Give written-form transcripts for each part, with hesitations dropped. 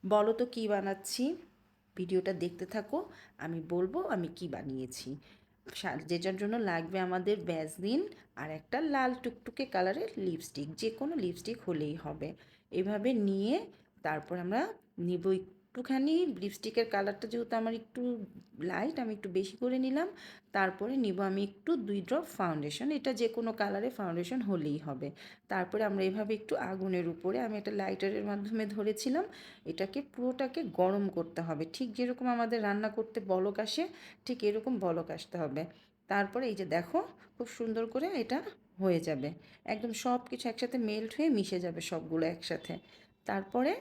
বলো তো কী বানাচ্ছি? ভিডিওটা দেখতে থাকো, আমি বলবো আমি কি বানিয়েছি। যেটার জন্য লাগবে আমাদের ভ্যাসলিন আর একটা লাল টুকটুকে কালারের লিপস্টিক, যে কোনো লিপস্টিক হলেই হবে। এভাবে নিয়ে তারপর আমরা নিব একটুখানি লিপস্টিকের কালারটা, যেহেতু আমার একটু লাইট, আমি একটু বেশি করে নিলাম। তারপরে নিব আমি একটু 2 ড্রপ ফাউন্ডেশন, এটা যে কোনো কালারের ফাউন্ডেশন হলেই হবে। তারপরে আমরা এভাবে একটু আগুনের উপরে, আমি একটা লাইটারের মাধ্যমে ধরেছিলাম, এটাকে পুরোটাকে গরম করতে হবে, ঠিক যেরকম আমাদের রান্না করতে বলক আসে, ঠিক এরকম বলক আসতে হবে। তারপরে এই যে দেখো, খুব সুন্দর করে এটা হয়ে যাবে, একদম সব কিছু একসাথে মেল্ট হয়ে মিশে যাবে সবগুলো একসাথে। তারপরে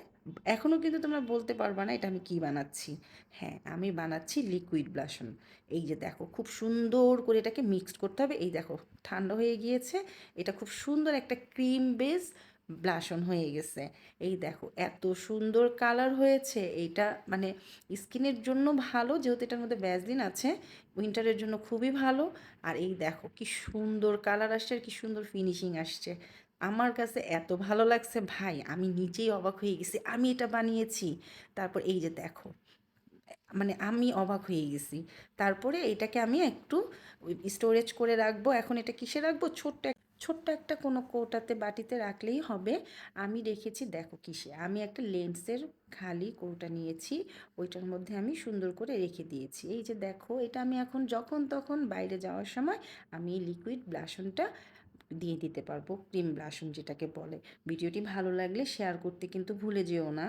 এখনও কিন্তু তোমরা বলতে পারবা না এটা আমি কি বানাচ্ছি। হ্যাঁ, আমি বানাচ্ছি লিকুইড ব্লাশন। এই যে দেখো, খুব সুন্দর করে এটাকে মিক্সড করতে হবে। এই দেখো, ঠান্ডা হয়ে গিয়েছে, এটা খুব সুন্দর একটা ক্রিম বেস ব্লাশন হয়ে গেছে। এই দেখো, এত সুন্দর কালার হয়েছে এইটা, মানে স্কিনের জন্য ভালো, যেহেতু এটার মধ্যে ভ্যাসলিন আছে, উইন্টারের জন্য খুবই ভালো। আর এই দেখো কি সুন্দর কালার আসছে আর কি সুন্দর ফিনিশিং আসছে। আমার কাছে এত ভালো লাগছে ভাই, আমি নিজেই অবাক হয়ে গেছি আমি এটা বানিয়েছি। তারপর এই যে দেখো, মানে আমি অবাক হয়ে গেছি। তারপরে এটাকে আমি একটু স্টোরেজ করে রাখবো। এখন এটা কিসে রাখবো? ছোট্ট একটা কোনো কৌটাতে, বাটিতে রাখলেই হবে। আমি রেখেছি দেখো কিসে, আমি একটা লেন্সের খালি কৌটা নিয়েছি, ওইটার মধ্যে আমি সুন্দর করে রেখে দিয়েছি। এই যে দেখো, এটা আমি এখন যখন তখন বাইরে যাওয়ার সময় আমি এই লিকুইড ব্লাশনটা দিয়ে দিতে পারবো, ক্রিম ব্লাশন যেটাকে বলে। ভিডিওটি ভালো লাগলে শেয়ার করতে কিন্তু ভুলে যেও না।